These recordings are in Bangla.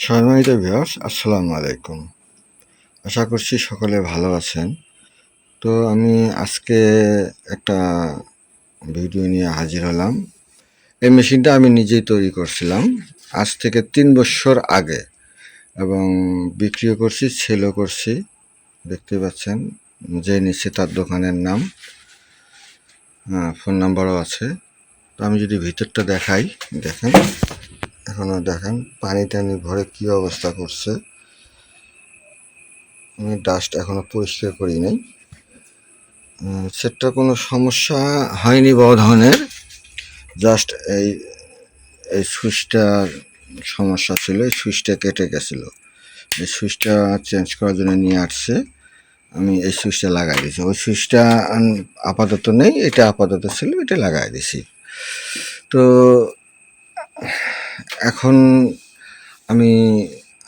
সম্মানিত ভিউয়ার্স, আসসালামু আলাইকুম। আশা করছি সকলে ভালো আছেন। তো আমি আজকে একটা ভিডিও নিয়ে হাজির হলাম। এই মেশিনটা আমি নিজেই তৈরি করছিলাম আজ থেকে 3 বছর আগে, এবং বিক্রিও করছি, সেলও করছি। দেখতে পাচ্ছেন, যে নিচ্ছে তার দোকানের নাম, ফোন নাম্বারও আছে। তো আমি যদি ভিতরটা দেখাই, দেখেন, এখনও দেখেন পানি টানি ভরে কী অবস্থা করছে। আমি ডাস্ট এখনো পরিষ্কার করি নাই। সেটা কোনো সমস্যা হয়নি বড় ধরনের, জাস্ট এই এই সুইচটার সমস্যা ছিল। এই সুইচটা কেটে গেছিলো, এই সুইচটা চেঞ্জ করার জন্য নিয়ে আসছে। আমি এই সুইচটা লাগাই দিয়েছি। ওই সুইচটা আপাতত নেই, এটা আপাতত ছিল, এটা লাগাই দিয়েছি। তো এখন আমি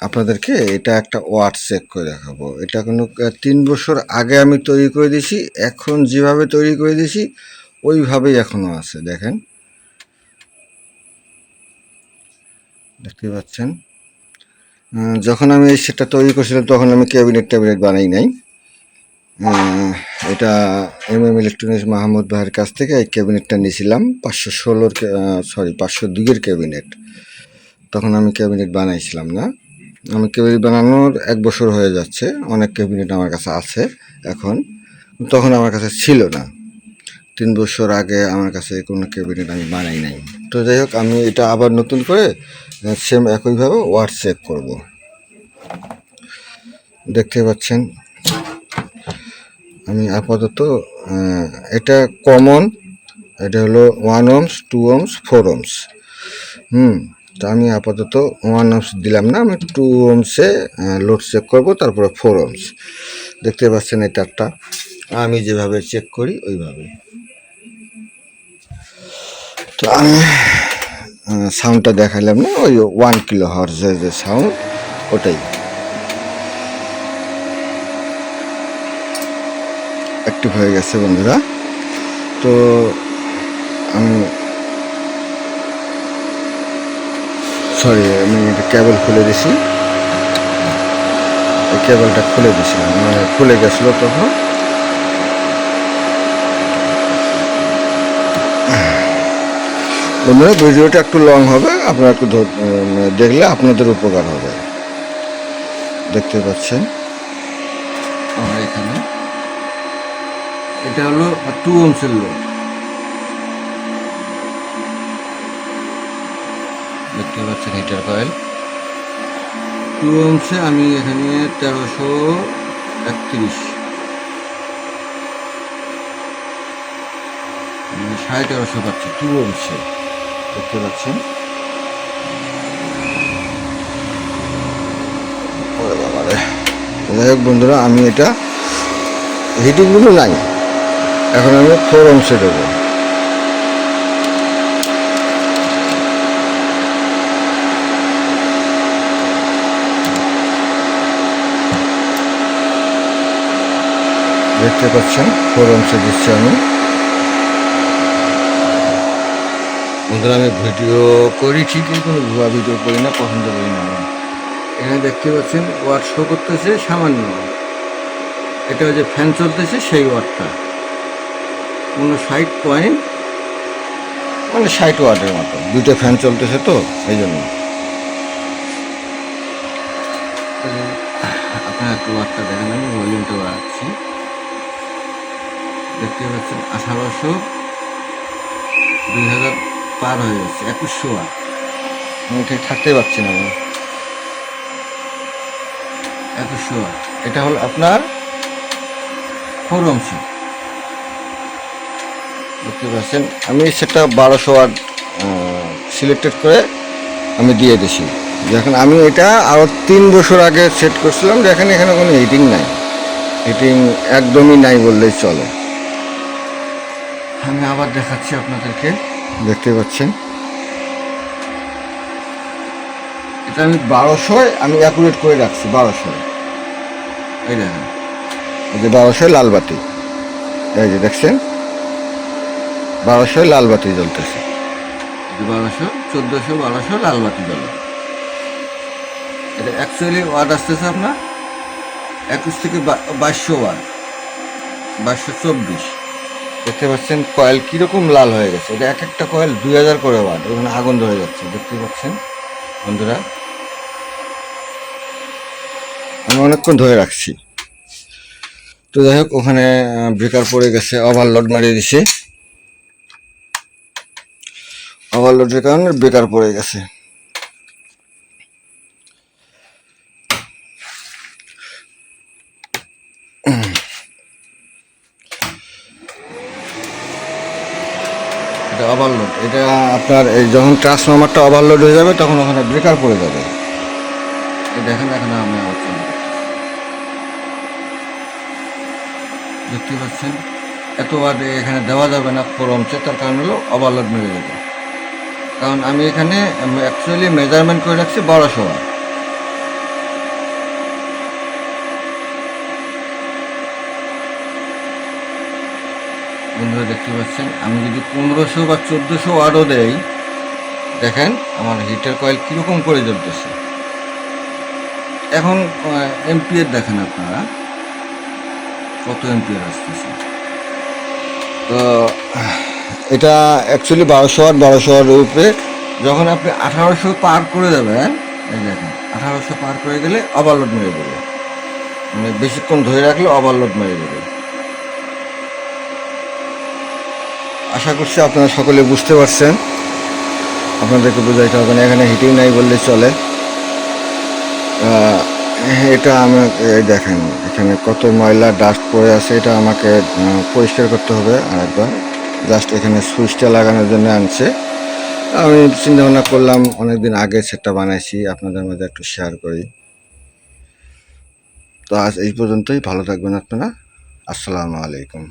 আপনাদেরকে এটা একটা ওয়াট চেক করে দেখাবো। এটা কোনো 3 বছর আগে আমি তৈরি করে দিয়েছি, এখন যেভাবে তৈরি করে দিয়েছি ওইভাবেই এখনও আছে। দেখেন, দেখতে পাচ্ছেন। যখন আমি এই সেটটা তৈরি করছিলাম তখন আমি ক্যাবিনেট বানাই নাই। এটা ইলেকট্রনিক্স মাহমুদ ভাইয়ের কাছ থেকে এই ক্যাবিনেটটা নিয়েছিলাম, 502-এর ক্যাবিনেট। তখন আমি ক্যাবিনেট বানাইছিলাম না। আমি ক্যাবিনেট বানানোর 1 বছর হয়ে যাচ্ছে। অনেক ক্যাবিনেট আমার কাছে আছে এখন, তখন আমার কাছে ছিল না। 3 বছর আগে আমার কাছে কোনো ক্যাবিনেট আমি বানাই নাই। তো যাই হোক, আমি এটা আবার নতুন করে সেম একইভাবে ওয়াট চেক করব। দেখতে পাচ্ছেন, আমি আপাতত এটা কমন, এটা হলো 1 ohms, 2 ohms, 4 ohms। তো আমি আপাতত 1 ohms দিলাম না, আমি 2 ohms-এ লোড চেক করব, তারপরে 4 ohms। দেখতে পাচ্ছেন এই তারটা আমি যেভাবে চেক করি ওইভাবে। তো আমি সাউন্ডটা দেখাইলাম না, ওই 1 কিলোহার্টজের যে সাউন্ড, ওটাই অ্যাক্টিভ হয়ে গেছে বন্ধুরা। তো আমি এটা কেবল খুলে দিছি, এই কেবলটা খুলে দিছিলাম, মানে খুলে গেছিলো তখন। বন্ধুরা, ভিডিওটা একটু লং হবে, আপনারা একটু দেখলে আপনাদের উপকার হবে। দেখতে পাচ্ছেন আমার এখানে এটা হলো 2 ohms-এর লোড। দেখতে পাচ্ছেন হিটার কয়েল 2 ohms-এ আমি এখানে 1331, 1350 পাচ্ছি 2 ohms-এ। দেখতে পাচ্ছেন, যাই হোক বন্ধুরা, আমি এটা হিটিংগুলো নাই, এখন আমি 4 ohms-এ দেবো। দেখতে পাচ্ছেন 4 ohms-এ দিচ্ছি আমি। বন্ধুরা, আমি ভিডিও করি ঠিকই, কোনো ভুয়া ভিডিও করি না, পছন্দ করি না। এখানে দেখতে পাচ্ছেন ওয়াট শো করতেছে সামান্য, এটা যে ফ্যান চলতেছে সেই ওয়াটটা 59 পয়েন্ট, মানে 60 ওয়াটের মতো। 2টা ফ্যান চলতেছে তো এই জন্য। আপনার একটু ওয়াটটা দেখেন, আমি ভলিউমটা বাড়াচ্ছি। দেখতে পাচ্ছেন 1800, 2000 পার হয়ে যাচ্ছে, 2100 ওয়াট। আমি ঠিক থাকতে পারছি না, 2100 ওয়াট। এটা হলো আপনার 4 ohms। দেখতে পাচ্ছেন, আমি সেটা 1200 ওয়াট সিলেক্টেড করে আমি দিয়ে দিছি। দেখেন, আমি এটা আরও 3 বছর আগে সেট করছিলাম। দেখেন, এখানে কোনো হিটিং নাই, হিটিং একদমই নাই বললেই চলে। আমি আবার দেখাচ্ছি আপনাদেরকে। দেখতে পাচ্ছেন, এটা আমি 1200-য় আমি অ্যাকুরেট করে রাখছি। 1200-য়, এই দেখেন, এই যে 1200-য় লাল বাতি, এই যে দেখছেন 1200-য় লাল বাতি জ্বলতেছে। 1200, 1400, 1200 লাল বাতি জ্বলে। এটা অ্যাকচুয়ালি ওয়াট আসতেছে আপনার 21 থেকে 2200 ওয়াট, 2224। দেখতে পাচ্ছেন কয়েল কীরকম লাল হয়ে গেছে। এটা এক একটা কয়েল 2000 করে ওয়াট, ওখানে আগুন ধরে যাচ্ছে, দেখতে পাচ্ছেন বন্ধুরা। আমি অনেকক্ষণ ধরে রাখছি। তো যাই হোক, ওখানে ব্রেকার পড়ে গেছে, ওভারলোড মারিয়ে দিছে, ওভারলোডের কারণে ব্রেকার পড়ে গেছে। এটা ওভারলোড, এটা আপনার এই যখন ট্রান্সফরমারটা ওভারলোড হয়ে যাবে তখন ওখানে ব্রেকার পড়ে যাবে। দেখেন এখানে আমি দেখতে পাচ্ছেন এত ওয়াট এখানে দেওয়া যাবে না 4 ohms, তার কারণ হলো ওভারলোড মেরে যাবে। কারণ আমি এখানে অ্যাকচুয়ালি মেজারমেন্ট করে রাখছি 1200 ওয়াট। বন্ধুরা দেখতে পাচ্ছেন, আমি যদি 1500 বা 1400 ওয়াটও দেই, দেখেন আমার হিটার কয়েল কীরকম করে জ্বলতেছে। এখন এম্পিয়ার দেখেন আপনারা কত এম্পিয়ার আসতেছে। তো এটা অ্যাকচুয়ালি 1200 ওয়াট, 1200 ওয়াটের উপরে যখন আপনি 1800 পার করে যাবেন, এই দেখেন 1800 পার করে গেলে ওভারলোড মেরে দেবে, মানে বেশিক্ষণ ধরে রাখলে ওভারলোড মেরে দেবে। আশা করছি আপনারা সকলে বুঝতে পারছেন। আপনাদেরকে বোঝাইতে হবে না, এখানে হিটিং নাই বললে চলে। এটা আমাকে দেখেন এখানে কত ময়লা ডাস্ট পড়ে আছে, এটা আমাকে পরিষ্কার করতে হবে আরেকবার। জাস্ট এখানে সুইচটা লাগানোর জন্য আনছে। আমি চিন্তা ভাবনা করলাম অনেকদিন আগে সেটটা বানাইছি, আপনাদের মধ্যে একটু শেয়ার করি। তো আজ এই পর্যন্তই, ভালো থাকবেন আপনারা। আসসালামু আলাইকুম।